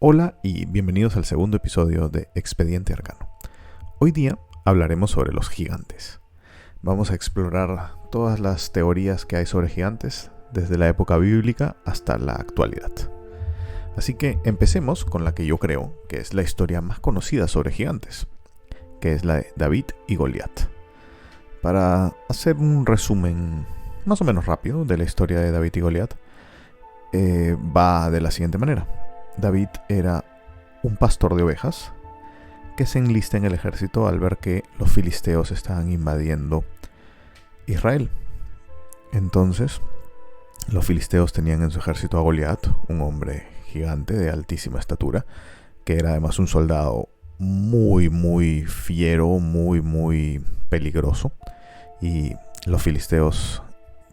Hola y bienvenidos al segundo episodio de Expediente Arcano. Hoy día hablaremos sobre los gigantes. Vamos a explorar todas las teorías que hay sobre gigantes, desde la época bíblica hasta la actualidad. Así que empecemos con la que yo creo que es la historia más conocida sobre gigantes, que es la de David y Goliat. Para hacer un resumen más o menos rápido de la historia de David y Goliat, va de la siguiente manera. David era un pastor de ovejas que se enlista en el ejército al ver que los filisteos estaban invadiendo Israel. Entonces, los filisteos tenían en su ejército a Goliat, un hombre gigante de altísima estatura, que era además un soldado muy fiero, muy peligroso. Y los filisteos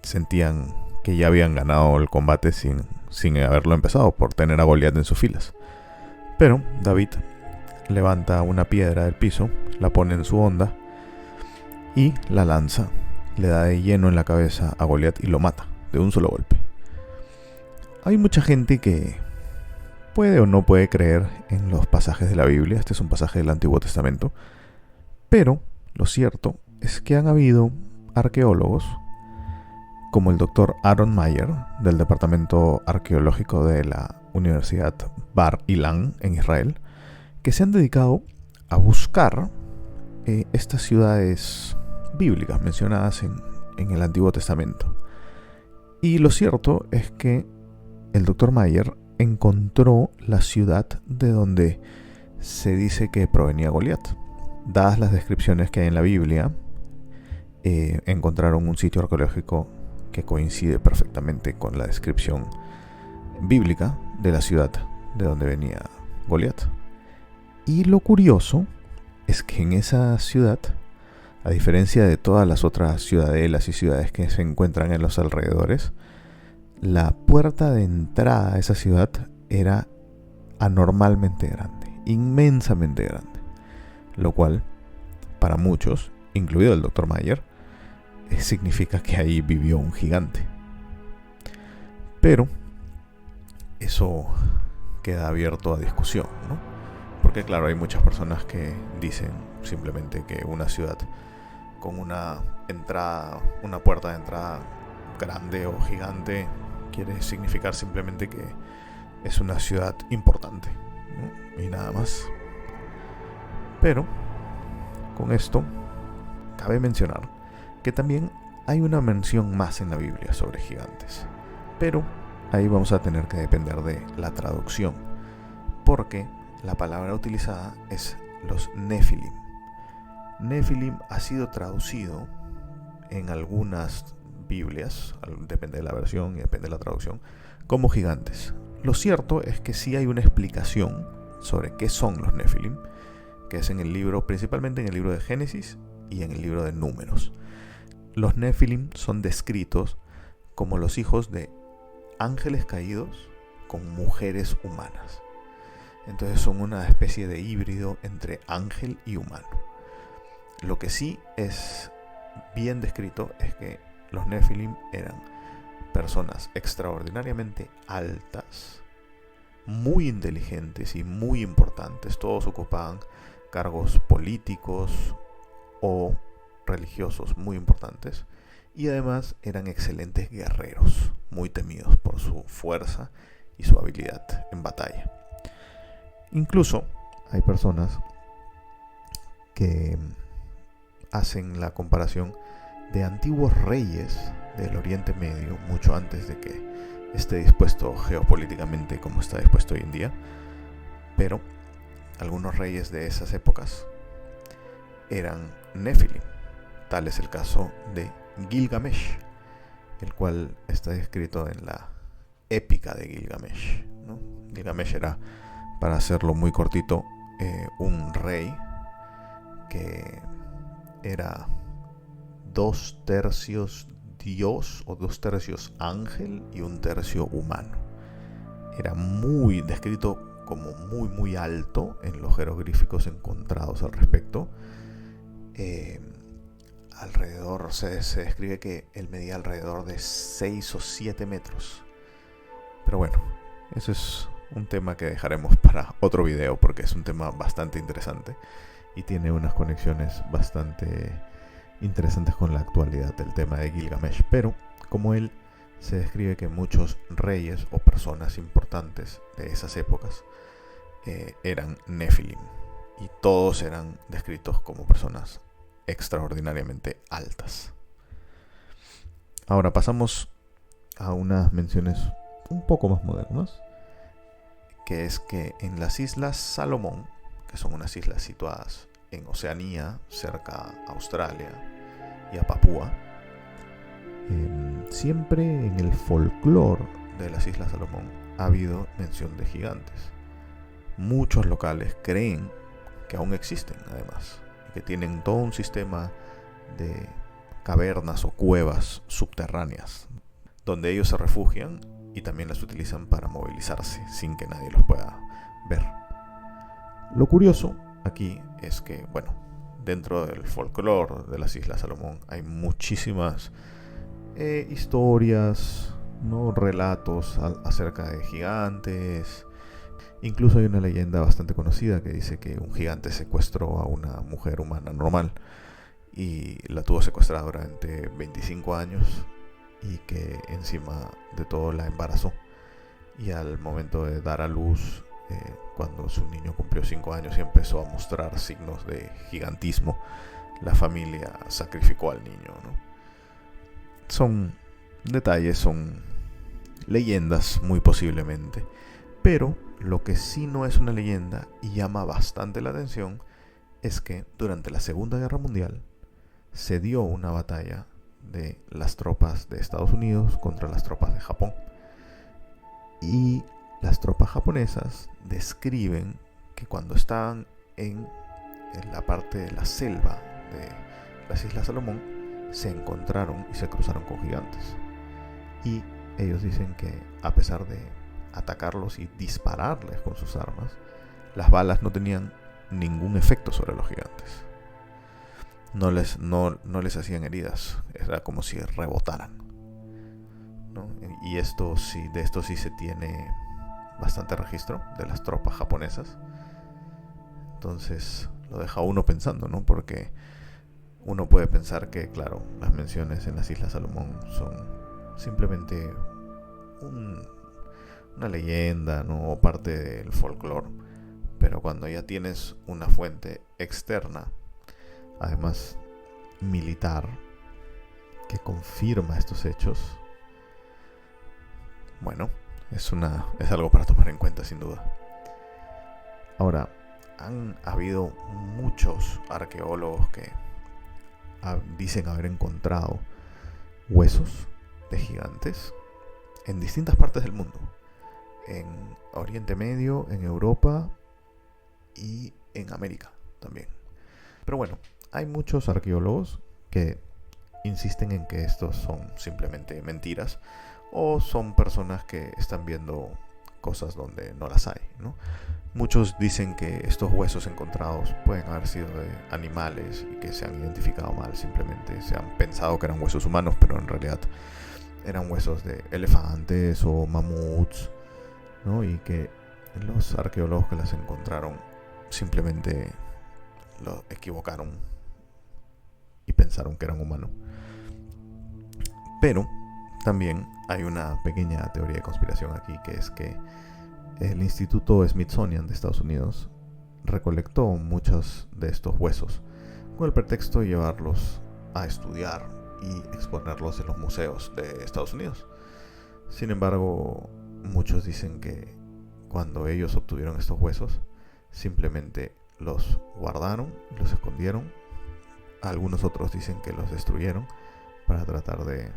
sentían que ya habían ganado el combate sin haberlo empezado, por tener a Goliat en sus filas. Pero David levanta una piedra del piso, la pone en su honda y la lanza, le da de lleno en la cabeza a Goliat y lo mata de un solo golpe. Hay mucha gente que puede o no puede creer en los pasajes de la Biblia. Este es un pasaje del Antiguo Testamento, pero lo cierto es que han habido arqueólogos como el doctor Aaron Mayer, del Departamento Arqueológico de la Universidad Bar Ilan en Israel, que se han dedicado a buscar estas ciudades bíblicas mencionadas en el Antiguo Testamento. Y lo cierto es que el doctor Mayer encontró la ciudad de donde se dice que provenía Goliat. Dadas las descripciones que hay en la Biblia, encontraron un sitio arqueológico que coincide perfectamente con la descripción bíblica de la ciudad de donde venía Goliat. Y lo curioso es que en esa ciudad, a diferencia de todas las otras ciudadelas y ciudades que se encuentran en los alrededores, la puerta de entrada a esa ciudad era anormalmente grande, inmensamente grande, lo cual para muchos, incluido el Dr. Mayer, significa que ahí vivió un gigante. Pero eso queda abierto a discusión, ¿no? Porque claro, hay muchas personas que dicen simplemente que una ciudad con una puerta de entrada grande o gigante quiere significar simplemente que es una ciudad importante, ¿no? Y nada más. Pero con esto cabe mencionar que también hay una mención más en la Biblia sobre gigantes, pero ahí vamos a tener que depender de la traducción, porque la palabra utilizada es los Nefilim. Nefilim ha sido traducido en algunas Biblias, depende de la versión y depende de la traducción, como gigantes. Lo cierto es que sí hay una explicación sobre qué son los Nefilim, que es en el libro, principalmente en el libro de Génesis y en el libro de Números. Los Nefilim son descritos como los hijos de ángeles caídos con mujeres humanas. Entonces son una especie de híbrido entre ángel y humano. Lo que sí es bien descrito es que los Nefilim eran personas extraordinariamente altas, muy inteligentes y muy importantes. Todos ocupaban cargos políticos o religiosos muy importantes, y además eran excelentes guerreros, muy temidos por su fuerza y su habilidad en batalla. Incluso hay personas que hacen la comparación de antiguos reyes del Oriente Medio, mucho antes de que esté dispuesto geopolíticamente como está dispuesto hoy en día, pero algunos reyes de esas épocas eran Nefilim. Tal es el caso de Gilgamesh, el cual está descrito en la épica de Gilgamesh, ¿no? Gilgamesh era, para hacerlo muy cortito, un rey que era 2/3 Dios o 2/3 ángel y 1/3 humano. Era muy descrito como muy alto en los jeroglíficos encontrados al respecto. Alrededor se describe que él medía alrededor de 6 o 7 metros. Pero bueno, eso es un tema que dejaremos para otro video porque es un tema bastante interesante y tiene unas conexiones bastante interesantes con la actualidad del tema de Gilgamesh. Pero como él se describe que muchos reyes o personas importantes de esas épocas eran Nephilim y todos eran descritos como personas extraordinariamente altas. Ahora pasamos a unas menciones un poco más modernas, que es que en las Islas Salomón, que son unas islas situadas en Oceanía, cerca a Australia y a Papúa, siempre en el folclore de las Islas Salomón ha habido mención de gigantes. Muchos locales creen que aún existen, además, y que tienen todo un sistema de cavernas o cuevas subterráneas donde ellos se refugian y también las utilizan para movilizarse sin que nadie los pueda ver. Lo curioso aquí es que, bueno, dentro del folclore de las Islas Salomón hay muchísimas historias, ¿no? Relatos acerca de gigantes. Incluso hay una leyenda bastante conocida que dice que un gigante secuestró a una mujer humana normal y la tuvo secuestrada durante 25 años y que encima de todo la embarazó. Y al momento de dar a luz, cuando su niño cumplió 5 años y empezó a mostrar signos de gigantismo, la familia sacrificó al niño, ¿no? Son detalles, son leyendas muy posiblemente, pero lo que sí no es una leyenda y llama bastante la atención es que durante la Segunda Guerra Mundial se dio una batalla de las tropas de Estados Unidos contra las tropas de Japón. Y las tropas japonesas describen que cuando estaban en la parte de la selva de las Islas Salomón, se encontraron y se cruzaron con gigantes. Y ellos dicen que a pesar de atacarlos y dispararles con sus armas, las balas no tenían ningún efecto sobre los gigantes. No les hacían heridas, era como si rebotaran, ¿no? Y de esto sí se tiene bastante registro de las tropas japonesas. Entonces lo deja uno pensando, ¿no? Porque uno puede pensar que, claro, las menciones en las Islas Salomón son simplemente una leyenda, ¿no? O parte del folclore. Pero cuando ya tienes una fuente externa, además militar, que confirma estos hechos, bueno, es algo para tomar en cuenta sin duda. Ahora, han habido muchos arqueólogos que dicen haber encontrado huesos de gigantes en distintas partes del mundo, en Oriente Medio, en Europa y en América también. Pero bueno, hay muchos arqueólogos que insisten en que estos son simplemente mentiras o son personas que están viendo cosas donde no las hay, ¿no? Muchos dicen que estos huesos encontrados pueden haber sido de animales y que se han identificado mal, simplemente se han pensado que eran huesos humanos, pero en realidad eran huesos de elefantes o mamuts, ¿no? Y que los arqueólogos que las encontraron simplemente lo equivocaron y pensaron que eran humanos. Pero también hay una pequeña teoría de conspiración aquí, que es que el Instituto Smithsonian de Estados Unidos recolectó muchos de estos huesos con el pretexto de llevarlos a estudiar y exponerlos en los museos de Estados Unidos. Sin embargo, muchos dicen que cuando ellos obtuvieron estos huesos, simplemente los guardaron y los escondieron. Algunos otros dicen que los destruyeron para tratar de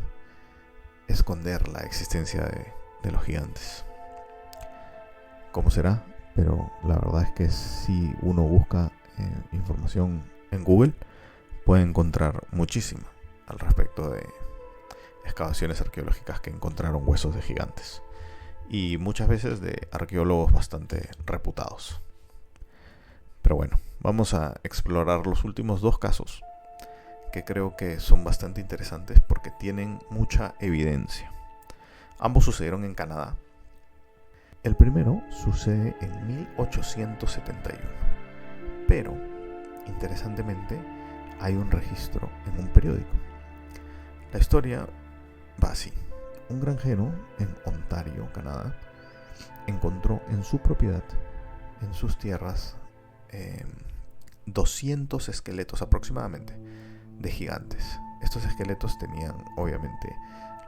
esconder la existencia de los gigantes. ¿Cómo será? Pero la verdad es que si uno busca información en Google, puede encontrar muchísima al respecto de excavaciones arqueológicas que encontraron huesos de gigantes, y muchas veces de arqueólogos bastante reputados. Pero bueno, vamos a explorar los últimos dos casos que creo que son bastante interesantes porque tienen mucha evidencia. Ambos sucedieron en Canadá El primero sucede en 1871, pero, interesantemente, hay un registro en un periódico. La historia va así. Un granjero en Ontario, Canadá, encontró en su propiedad, en sus tierras, 200 esqueletos aproximadamente de gigantes. Estos esqueletos tenían, obviamente,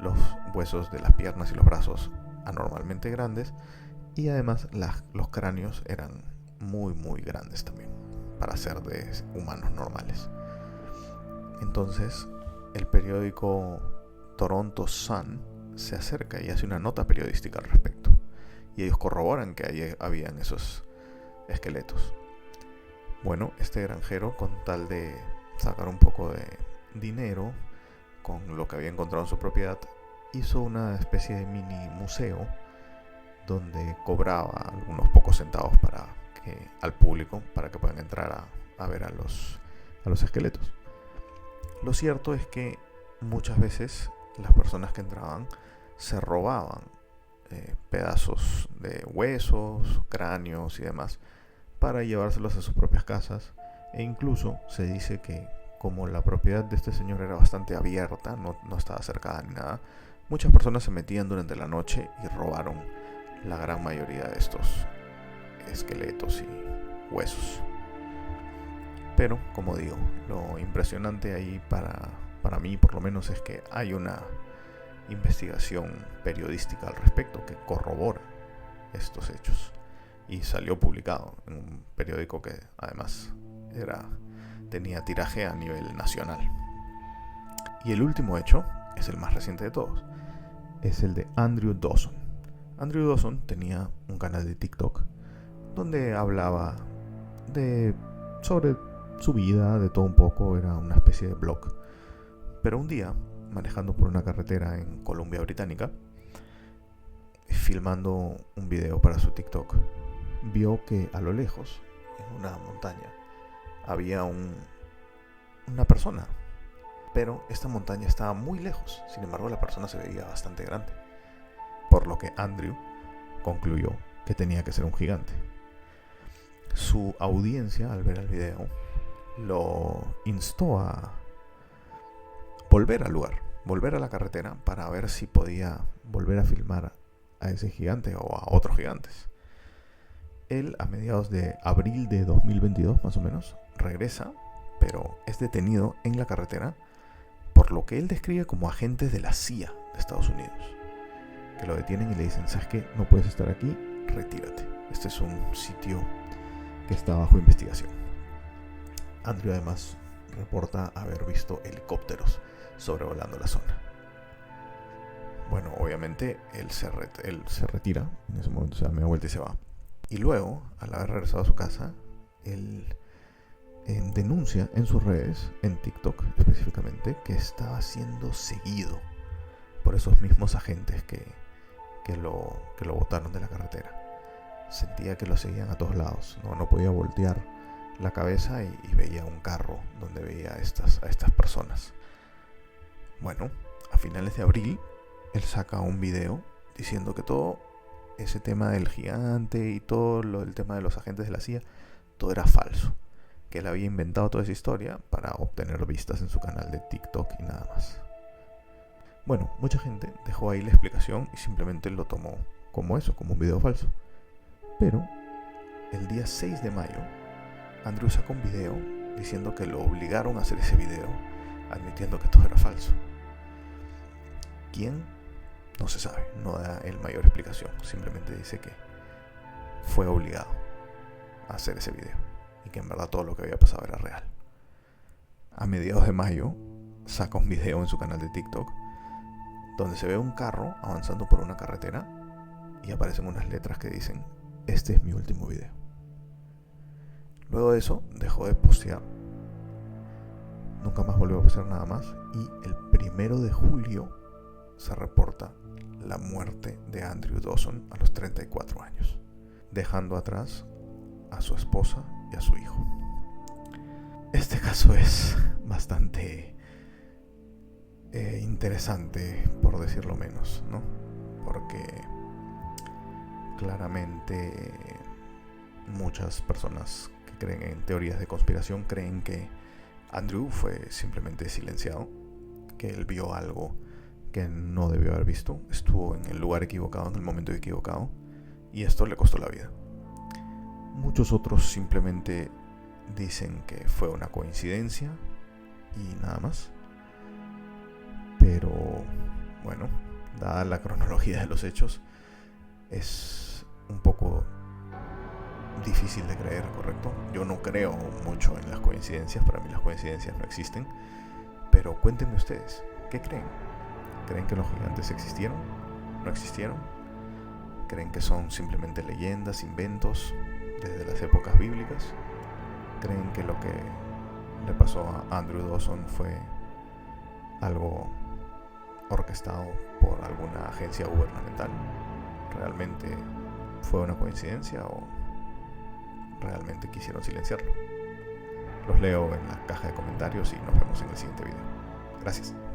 los huesos de las piernas y los brazos anormalmente grandes, y además los cráneos eran muy muy grandes también para ser de humanos normales. Entonces el periódico Toronto Sun se acerca y hace una nota periodística al respecto, y ellos corroboran que allí habían esos esqueletos. Bueno, este granjero, con tal de sacar un poco de dinero con lo que había encontrado en su propiedad, hizo una especie de mini museo donde cobraba algunos pocos centavos al público para que puedan entrar a ver a los esqueletos. Lo cierto es que muchas veces las personas que entraban se robaban pedazos de huesos, cráneos y demás para llevárselos a sus propias casas, e incluso se dice que, como la propiedad de este señor era bastante abierta, no estaba cercada ni nada, muchas personas se metían durante la noche y robaron la gran mayoría de estos esqueletos y huesos. Pero, como digo, lo impresionante ahí para mí por lo menos es que hay una investigación periodística al respecto que corrobora estos hechos, y salió publicado en un periódico que además tenía tiraje a nivel nacional. Y el último hecho es el más reciente de todos. Es el de Andrew Dawson. Andrew Dawson tenía un canal de TikTok donde hablaba sobre su vida, de todo un poco. Era una especie de blog. Pero un día, manejando por una carretera en Columbia Británica, filmando un video para su TikTok, vio que a lo lejos, en una montaña, había una persona. Pero esta montaña estaba muy lejos. Sin embargo, la persona se veía bastante grande, por lo que Andrew concluyó que tenía que ser un gigante. Su audiencia, al ver el video, lo instó a volver al lugar, volver a la carretera, para ver si podía volver a filmar a ese gigante o a otros gigantes. Él, a mediados de abril de 2022 más o menos, regresa, pero es detenido en la carretera por lo que él describe como agentes de la CIA de Estados Unidos, que lo detienen y le dicen: ¿sabes qué? No puedes estar aquí, retírate. Este es un sitio que está bajo investigación. Andrew además reporta haber visto helicópteros sobrevolando la zona. Bueno, obviamente él se retira, en ese momento se da media vuelta y se va. Y luego, al haber regresado a su casa, él denuncia en sus redes, en TikTok específicamente, que estaba siendo seguido por esos mismos agentes que lo botaron de la carretera. Sentía que lo seguían a todos lados. No podía voltear la cabeza y veía un carro donde veía a estas personas. Bueno, a finales de abril, él saca un video diciendo que todo ese tema del gigante y todo el tema de los agentes de la CIA, todo era falso, que él había inventado toda esa historia para obtener vistas en su canal de TikTok y nada más. Bueno, mucha gente dejó ahí la explicación y simplemente lo tomó como eso, como un video falso. Pero el día 6 de mayo, Andrew sacó un video diciendo que lo obligaron a hacer ese video, admitiendo que todo era falso. ¿Quién? No se sabe, no da el mayor explicación, simplemente dice que fue obligado a hacer ese video y que en verdad todo lo que había pasado era real. A mediados de mayo saca un video en su canal de TikTok donde se ve un carro avanzando por una carretera y aparecen unas letras que dicen: este es mi último video. Luego de eso dejó de postear, nunca más volvió a postear nada más, y el 1 de julio se reporta la muerte de Andrew Dawson a los 34 años, dejando atrás a su esposa y a su hijo. Este caso es bastante interesante, por decirlo menos, ¿no? Porque Claramente muchas personas que creen en teorías de conspiración creen que Andrew fue simplemente silenciado, que él vio algo que no debió haber visto, estuvo en el lugar equivocado, en el momento equivocado, y esto le costó la vida. Muchos otros simplemente dicen que fue una coincidencia y nada más. Pero bueno, dada la cronología de los hechos, es un poco difícil de creer, ¿correcto? Yo no creo mucho en las coincidencias, para mí las coincidencias no existen, pero cuéntenme ustedes, ¿qué creen? ¿Creen que los gigantes existieron? ¿No existieron? ¿Creen que son simplemente leyendas, inventos desde las épocas bíblicas? ¿Creen que lo que le pasó a Andrew Dawson fue algo orquestado por alguna agencia gubernamental? ¿Realmente fue una coincidencia o realmente quisieron silenciarlo? Los leo en la caja de comentarios y nos vemos en el siguiente video. Gracias.